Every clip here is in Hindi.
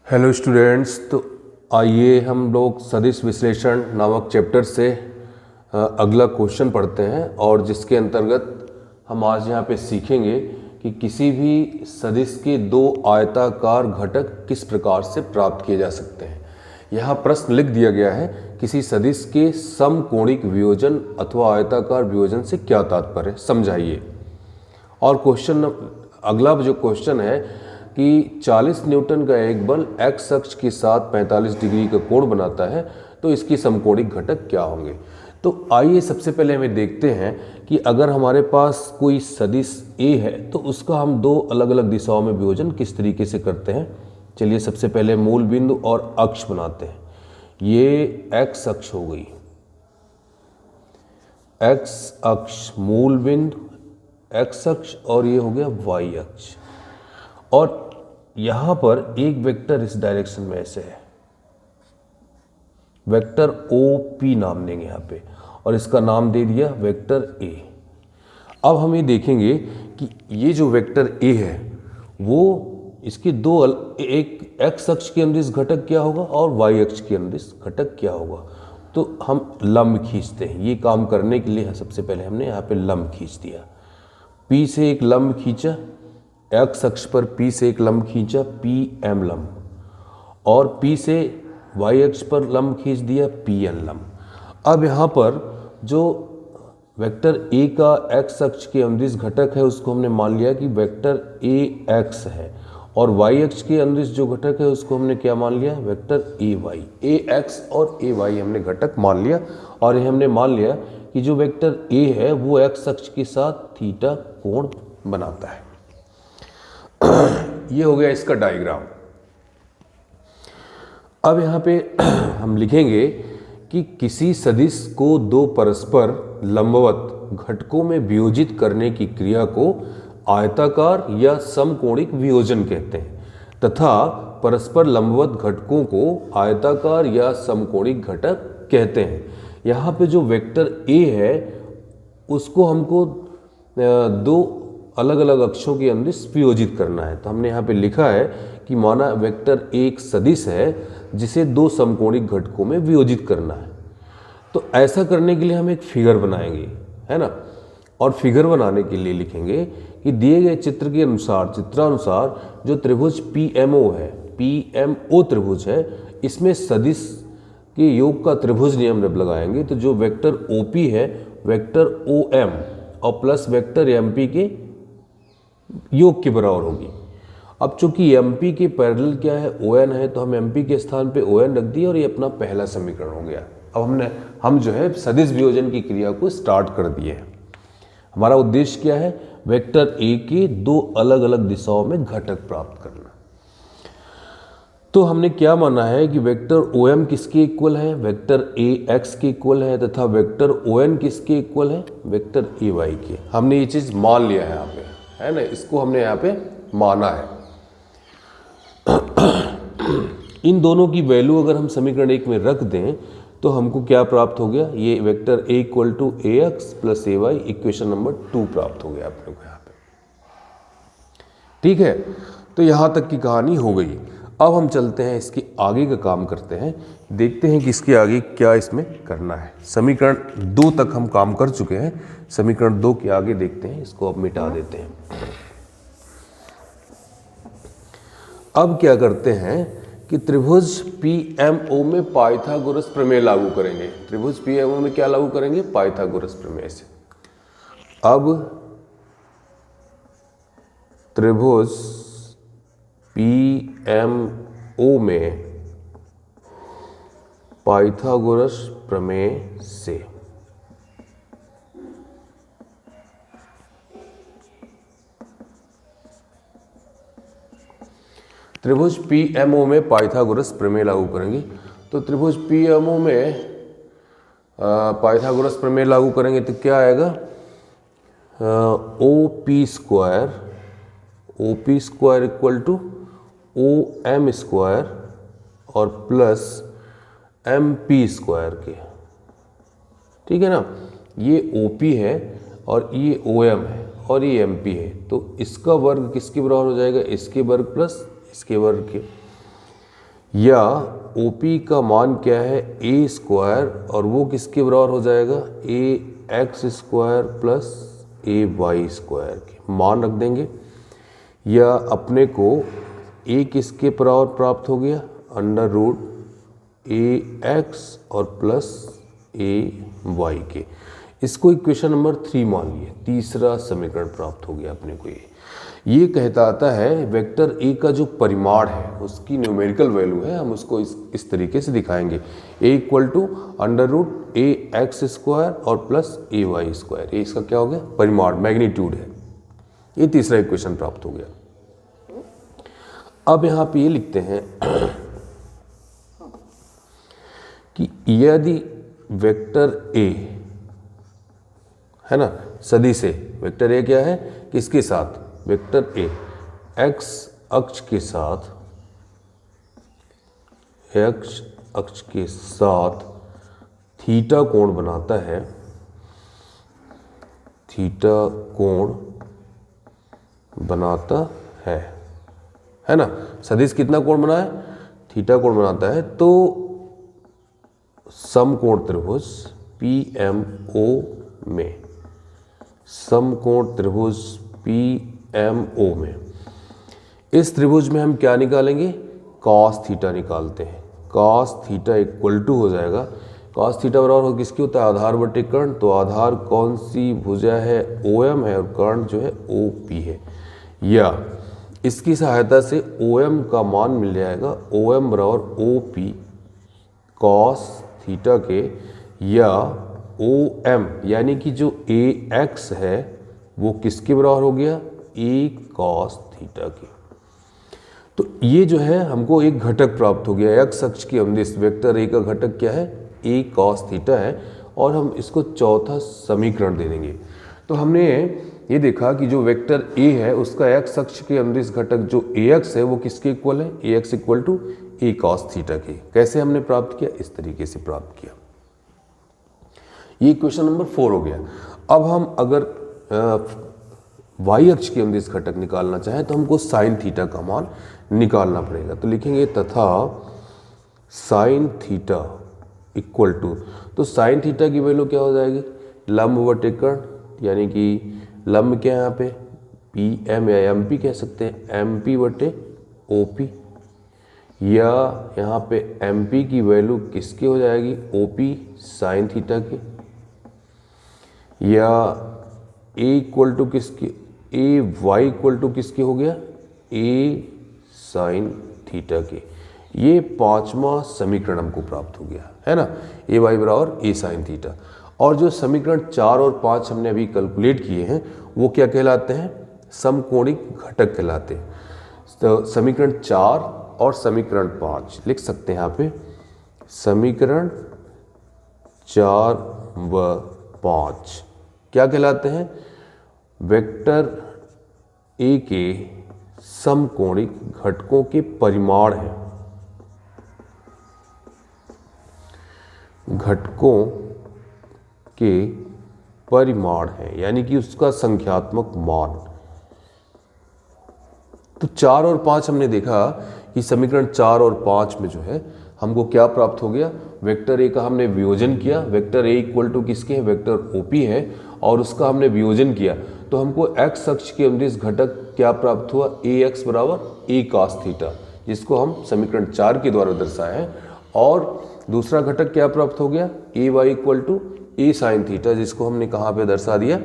Hello students. तो आइए हम लोग सदिश विश्लेषण नामक चैप्टर से अगला क्वेश्चन पढ़ते हैं और जिसके अंतर्गत हम आज यहाँ पे सीखेंगे कि किसी भी सदिश के दो आयताकार घटक किस प्रकार से प्राप्त किए जा सकते हैं। यहाँ प्रश्न लिख दिया गया है, किसी सदिश के समकोणिक वियोजन अथवा आयताकार वियोजन से क्या तात्पर्य, समझाइए। और क्वेश्चन अगला जो क्वेश्चन है कि 40 न्यूटन का एक बल एक्स अक्ष के साथ 45 डिग्री का कोण बनाता है, तो इसकी समकोणिक घटक क्या होंगे। तो आइए सबसे पहले हमें देखते हैं कि अगर हमारे पास कोई सदिश ए है तो उसका हम दो अलग अलग दिशाओं में वियोजन किस तरीके से करते हैं। चलिए सबसे पहले मूल बिंदु और अक्ष बनाते हैं। ये एक्स अक्ष हो गई, एक्स अक्ष मूल बिंदु एक्स अक्ष, और ये हो गया वाई अक्ष। और यहां पर एक वेक्टर इस डायरेक्शन में ऐसे है, वेक्टर ओ पी नाम देंगे यहां पे, और इसका नाम दे दिया वेक्टर ए। अब हम ये देखेंगे कि ये जो वेक्टर ए है वो इसके दो एक एक्स अक्ष के अंदिश घटक क्या होगा और वाई अक्ष के अंदिश घटक क्या होगा। तो हम लंब खींचते हैं। ये काम करने के लिए सबसे पहले हमने यहाँ पे लंब खींच दिया, पी से एक लंब खींचा, एक्स अक्ष पर पी से एक लंब खींचा, पी एम लंब, और पी से वाई अक्ष पर लंब खींच दिया, पी एन लंब। अब यहाँ पर जो वेक्टर ए का एक्स अक्ष के अंदिश घटक है उसको हमने मान लिया कि वेक्टर ए एक्स है, और वाई अक्ष के अंदिश जो घटक है उसको हमने क्या मान लिया, vector A Y. A X और ए वाई हमने घटक मान लिया, और ये हमने मान लिया कि जो वेक्टर ए है वो एक्स अक्ष के साथ थीटा कोण बनाता है। ये हो गया इसका डायग्राम। अब यहाँ पे हम लिखेंगे कि किसी सदिश को दो परस्पर लंबवत घटकों में वियोजित करने की क्रिया को आयताकार या समकोणिक वियोजन कहते हैं, तथा परस्पर लंबवत घटकों को आयताकार या समकोणिक घटक कहते हैं। यहाँ पे जो वेक्टर ए है उसको हमको दो अलग अलग अक्षों के अंदिश वियोजित करना है। तो हमने यहाँ पे लिखा है कि माना वेक्टर एक सदिश है जिसे दो समकोणिक घटकों में वियोजित करना है। तो ऐसा करने के लिए हम एक फिगर बनाएंगे, है ना। और फिगर बनाने के लिए लिखेंगे कि दिए गए चित्र के अनुसार, चित्रानुसार जो त्रिभुज PMO है, PMO त्रिभुज है, इसमें सदिश के योग का त्रिभुज नियम जब लगाएंगे तो जो वेक्टर OP है वेक्टर OM और प्लस वेक्टर MP के योग के बराबर होगी। अब चूंकि MP के पैरेलल क्या है, ON है, तो हम MP के स्थान पे ON रख दिए और ये अपना पहला समीकरण हो गया। अब हम जो है सदिश वियोजन की क्रिया को स्टार्ट कर दिए हैं। हमारा उद्देश्य क्या है, वेक्टर ए के दो अलग अलग दिशाओं में घटक प्राप्त करना। तो हमने क्या माना है कि वेक्टर OM किसके इक्वल है, वेक्टर AX के इक्वल है, तथा वेक्टर ON किसके इक्वल है, वेक्टर AY के। हमने ये चीज मान लिया है यहाँ पे, है ना, इसको हमने यहाँ पे माना है। इन दोनों की वैल्यू अगर हम समीकरण एक में रख दें तो हमको क्या प्राप्त हो गया, ये vector A equal to AX plus AY equation number 2 प्राप्त हो गया अपने को यहाँ पे। ठीक है, तो यहाँ तक की कहानी हो गई। अब हम चलते हैं इसके आगे का काम करते हैं, देखते हैं कि इसके आगे क्या इसमें करना है। समीकरण 2 तक हम काम कर चुके हैं, समीकरण 2 के आगे देखते हैं, इसको अब मिटा देते हैं। अब क्या करते हैं कि त्रिभुज PMO में पाइथागोरस प्रमेय लागू करेंगे। त्रिभुज PMO में क्या लागू करेंगे, पाइथागोरस प्रमेय से। अब त्रिभुज PMO में पाइथागोरस प्रमेय से त्रिभुज PMO में पाइथागोरस प्रमेय लागू करेंगे। तो त्रिभुज PMO में पाइथागोरस प्रमेय लागू करेंगे तो क्या आएगा, OP square equal to OM square और प्लस MP स्क्वायर के। ठीक है ना, ये OP है और ये OM है और ये MP है, तो इसका वर्ग किसके बराबर हो जाएगा, इसके वर्ग प्लस इसके वर्ग के। या ओ पी का मान क्या है ए स्क्वायर, और वो किसके बराबर हो जाएगा ए X square plus A Y square के मान रख देंगे। या अपने को ए किसके बराबर प्राप्त हो गया अंडर रूट ए एक्स और प्लस ए वाई के। इसको इक्वेशन नंबर 3 मान लिए, तीसरा समीकरण प्राप्त हो गया अपने को। ये कहता आता है वेक्टर ए का जो परिमाण है उसकी न्यूमेरिकल वैल्यू है, हम उसको इस तरीके से दिखाएंगे A equal to under root A X square और प्लस ए वाई स्क्वायर। ये इसका क्या हो गया परिमाण, मैग्नीट्यूड है। ये तीसरा इक्वेशन प्राप्त हो गया। अब यहाँ पे ये लिखते हैं कि यदि वेक्टर ए है ना सदिश है, वेक्टर ए क्या है किसके साथ, वेक्टर ए एक्स अक्ष के साथ, एक्स अक्ष के साथ थीटा कोण बनाता है, थीटा कोण बनाता है ना। सदिश कितना कोण बना है, थीटा कोण बनाता है। तो समकोण त्रिभुज PMO में, समकोण त्रिभुज PMO में, इस त्रिभुज में हम क्या निकालेंगे कॉस थीटा निकालते हैं। कॉस थीटा इक्वल टू हो जाएगा, कॉस थीटा बराबर किसकी होता है आधार बटे कर्ण। तो आधार कौन सी भुजा है OM है और कर्ण जो है OP है। या इसकी सहायता से OM का मान मिल जाएगा, OM बराबर OP कॉस थीटा के, या OM यानी कि जो AX है वो किसके बराबर हो गया A कॉस थीटा के। तो ये जो है हमको एक घटक प्राप्त हो गया, एक्स अक्ष की अनुदिश वेक्टर ए का घटक क्या है A कॉस थीटा है, और हम इसको चौथा समीकरण दे देंगे। तो हमने ये देखा कि जो वेक्टर ए है उसका एक्स अक्ष के अनुदिश घटक जो AX है वो किसके इक्वल है, AX equal to A cos theta के। कैसे हमने प्राप्त किया, इस तरीके से प्राप्त किया। ये क्वेश्चन नंबर 4 हो गया। अब हम अगर वाई अक्ष के अनुदिश घटक निकालना चाहें तो हमको साइन थीटा का मान निकालना पड़ेगा। तो लिखेंगे तथा साइन थीटा इक्वल टू, तो साइन थीटा की वैल्यू क्या हो जाएगी लंब बटे कर्ण, यानी कि लंब क्या है यहाँ पे PM या MP कह सकते हैं, MP बटे OP, या यहाँ पे MP की वैल्यू किसकी हो जाएगी OP साइन थीटा की, या A इक्वल टू किसकी AY इक्वल टू किसकी हो गया A साइन थीटा के। ये पांचवा समीकरण हमको प्राप्त हो गया है ना, AY बराबर A साइन थीटा। और जो समीकरण 4 और 5 हमने अभी कैलकुलेट किए हैं वो क्या कहलाते हैं समकोणिक घटक कहलाते हैं। तो समीकरण 4 और समीकरण 5 लिख सकते हैं यहाँ पे, समीकरण 4 व 5 क्या कहलाते हैं वेक्टर ए के समकोणिक घटकों के परिमाण हैं, घटकों के परिमाण है, यानी कि उसका संख्यात्मक मान। तो 4 और 5 हमने देखा कि समीकरण 4 और 5 में जो है हमको क्या प्राप्त हो गया, वेक्टर ए का हमने वियोजन किया, वेक्टर ए इक्वल टू किसके है वेक्टर OP है, और उसका हमने वियोजन किया तो हमको एक्स अक्ष के अनुदिश घटक क्या प्राप्त हुआ AX बराबर A cos थीटा, जिसको हम समीकरण 4 के द्वारा दर्शाए हैं। और दूसरा घटक क्या प्राप्त हो गया AY equal to A sine theta, जिसको हमने कहाँ पे दर्शा दिया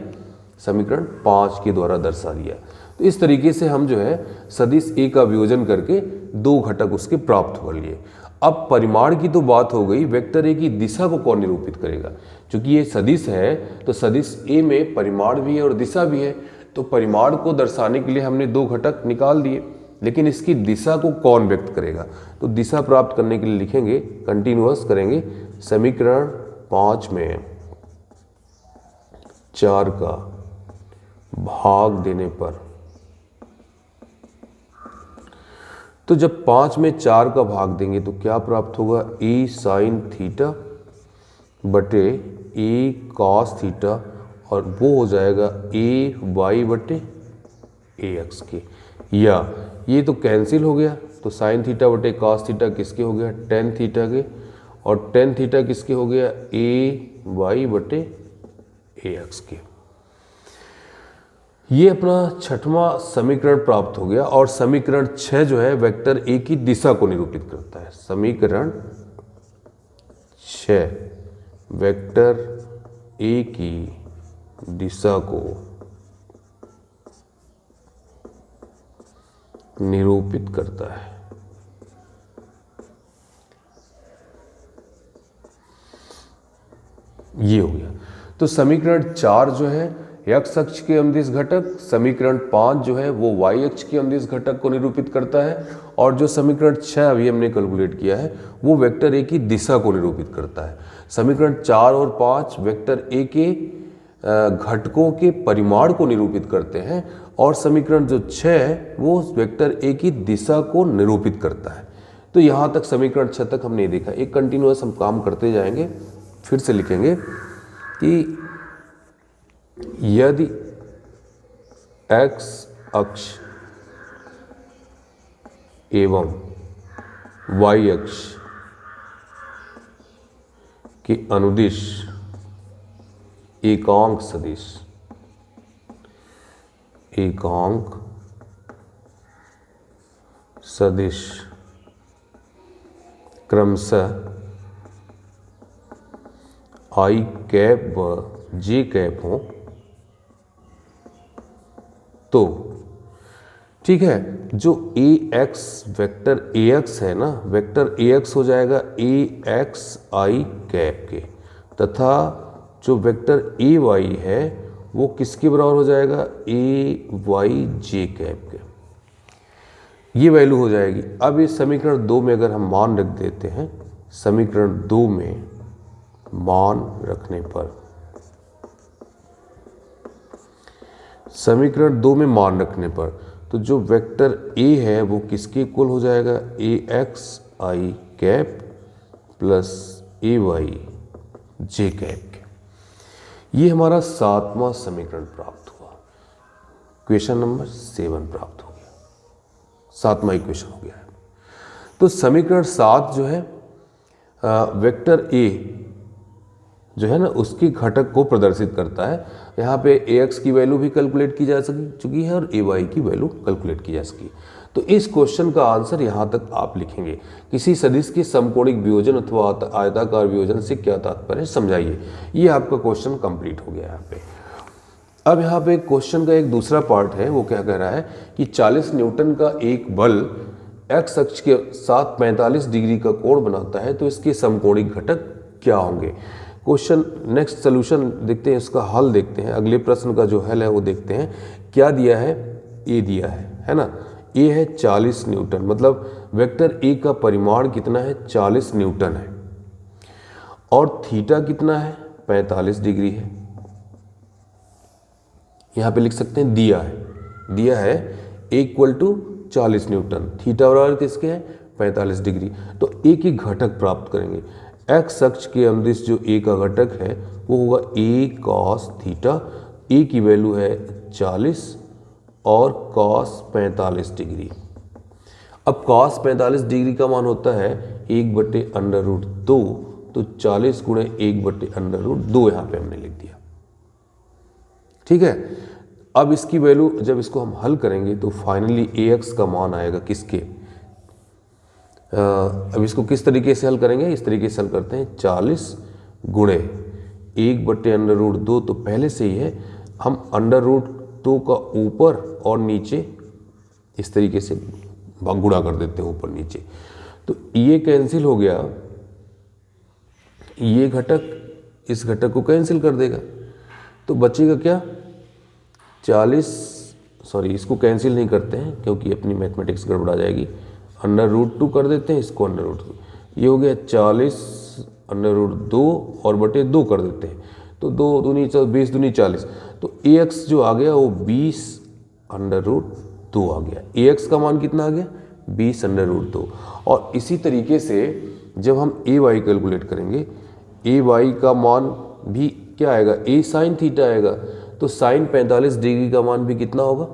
समीकरण 5 के द्वारा दर्शा दिया। तो इस तरीके से हम जो है सदिश A का वियोजन करके दो घटक उसके प्राप्त हो लिए। अब परिमाण की तो बात हो गई, वेक्टर ए की दिशा को कौन निरूपित करेगा, क्योंकि ये सदिश है तो सदिश ए में परिमाण भी है और दिशा भी है। तो परिमाण को दर्शाने के लिए हमने दो घटक निकाल दिए, लेकिन इसकी दिशा को कौन व्यक्त करेगा। तो दिशा प्राप्त करने के लिए लिखेंगे, कंटिन्यूअस करेंगे, समीकरण 5 में 4 का भाग देने पर, तो जब 5 में 4 का भाग देंगे तो क्या प्राप्त होगा A साइन थीटा बटे A कॉस थीटा, और वो हो जाएगा AY बटे AX के। या ये तो कैंसिल हो गया, तो साइन थीटा बटे कॉस थीटा किसके हो गया, टेन थीटा के, और टेन थीटा किसके हो गया, ए वाई बटे ए एक्स के। ये अपना छठवां समीकरण प्राप्त हो गया। और समीकरण 6 जो है वेक्टर ए की दिशा को निरूपित करता है। समीकरण 6 वेक्टर ए की दिशा को निरूपित करता है। ये हो गया। तो समीकरण 4 जो है एक्स अक्ष के अमदिश घटक, समीकरण 5 जो है वो वाई अक्ष के अमदिश घटक को निरूपित करता है, और जो समीकरण 6 अभी हमने कैलकुलेट किया है वो वेक्टर ए की दिशा को निरूपित करता है। समीकरण 4 और 5 वेक्टर ए के घटकों के परिमाण को निरूपित करते हैं, और समीकरण जो 6 है वो वेक्टर ए की दिशा को निरूपित करता है। तो यहाँ तक समीकरण 6 तक हमने देखा। एक कंटिन्यूअस हम काम करते जाएंगे। फिर से लिखेंगे कि यदि एक्स अक्ष एवं वाई अक्ष के अनुदिश एकांक सदिश क्रमशः आई कैप व जे कैप हो, तो ठीक है, जो ए एक्स वेक्टर ए एक्स है ना, वेक्टर ए एक्स हो जाएगा ए एक्स आई कैप के, तथा जो वेक्टर ए वाई है वो किसके बराबर हो जाएगा, ए वाई जे कैप के। ये वैल्यू हो जाएगी। अब इस समीकरण 2 में अगर हम मान रख देते हैं, समीकरण 2 में मान रखने पर, समीकरण 2 में मान रखने पर, तो जो वेक्टर ए है वो किसके इक्वल हो जाएगा, ए x I cap plus A Y J cap के। ये हमारा 7वां समीकरण प्राप्त हुआ। क्वेश्चन नंबर 7 प्राप्त हो गया, 7वां इक्वेशन हो गया है। तो समीकरण 7 जो है वेक्टर ए जो है ना उसकी घटक को प्रदर्शित करता है। यहाँ पे ए एक्स की वैल्यू भी कैलकुलेट की जा चुकी है और ए वाई की वैल्यू कैलकुलेट की जा सकी। तो इस क्वेश्चन का आंसर यहाँ तक आप लिखेंगे। किसी सदिश के समकोणिक वियोजन अथवा आयताकार वियोजन से क्या तात्पर्य समझाइए। ये आपका क्वेश्चन कंप्लीट हो गया यहाँ पे। अब यहाँ पे क्वेश्चन का एक दूसरा पार्ट है, वो क्या कह रहा है कि 40 न्यूटन का एक बल एक्स अक्ष के साथ 45 डिग्री का कोण बनाता है, तो इसके समकोणिक घटक क्या होंगे। क्वेश्चन नेक्स्ट सोल्यूशन देखते हैं, इसका हल देखते हैं। अगले प्रश्न का जो हल है वो देखते हैं। क्या दिया है, ए दिया है ना। ए है 40 न्यूटन, मतलब वेक्टर ए का परिमाण कितना है, 40 न्यूटन है, और थीटा कितना है, 45 डिग्री है। यहाँ पे लिख सकते हैं दिया है इक्वल टू 40 न्यूटन, थीटा बराबर किसके है, 45 डिग्री। तो ए की घटक प्राप्त करेंगे। एक्स अक्ष के अनुदिश जो ए का घटक है वो होगा ए कॉस थीटा। ए की वैल्यू है 40 और कॉस 45 डिग्री। अब कॉस 45 डिग्री का मान होता है 1/√2, तो 40 गुणे 1/√2 यहाँ पे हमने लिख दिया। ठीक है। अब इसकी वैल्यू जब इसको हम हल करेंगे तो फाइनली ए एक्स का मान आएगा किसके, अब इसको किस तरीके से हल करेंगे, इस तरीके से हल करते हैं। 40 गुणे 1/√2, तो पहले से ही है, हम √2 का ऊपर और नीचे इस तरीके से गुणा कर देते हैं, ऊपर नीचे। तो ये कैंसिल हो गया, ये घटक इस घटक को कैंसिल कर देगा, तो बचेगा क्या 40, सॉरी इसको कैंसिल नहीं करते हैं क्योंकि अपनी मैथमेटिक्स गड़बड़ा जाएगी। √2 कर देते हैं, इसको √2, ये हो गया 40 √2 और बटे 2 कर देते हैं, तो 2 दूनी 20 दूनी 40, तो ए एक्स जो आ गया वो 20 √2 आ गया। ए एक्स का मान कितना आ गया, 20 √2। और इसी तरीके से जब हम ए वाई कैलकुलेट करेंगे, ए वाई का मान भी क्या आएगा, ए साइन थीटा आएगा, तो साइन 45 डिग्री का मान भी कितना होगा,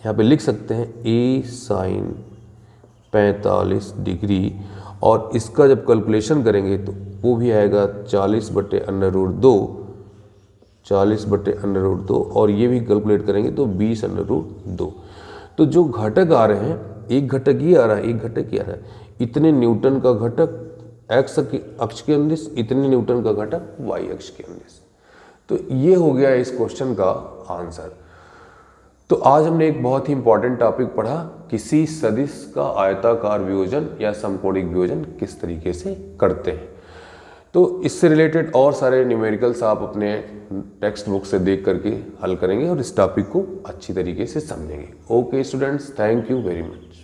यहाँ पे लिख सकते हैं ए साइन 45 डिग्री, और इसका जब कैलकुलेशन करेंगे तो वो भी आएगा 40/√2, 40/√2, और ये भी कैलकुलेट करेंगे तो 20/√2। तो जो घटक आ रहे हैं, एक घटक ये आ रहा है, एक घटक ये आ रहा है, इतने न्यूटन का घटक एक्स अक्ष के अनुदिश, इतने न्यूटन का घटक वाई अक्ष के अनुदिश। तो ये हो गया इस क्वेश्चन का आंसर। तो आज हमने एक बहुत ही इंपॉर्टेंट टॉपिक पढ़ा, किसी सदिश का आयताकार वियोजन या समकोणिक वियोजन किस तरीके से करते हैं। तो इससे रिलेटेड और सारे न्यूमेरिकल्स आप अपने टेक्स्ट बुक से देख करके हल करेंगे और इस टॉपिक को अच्छी तरीके से समझेंगे। Okay students, thank you very much.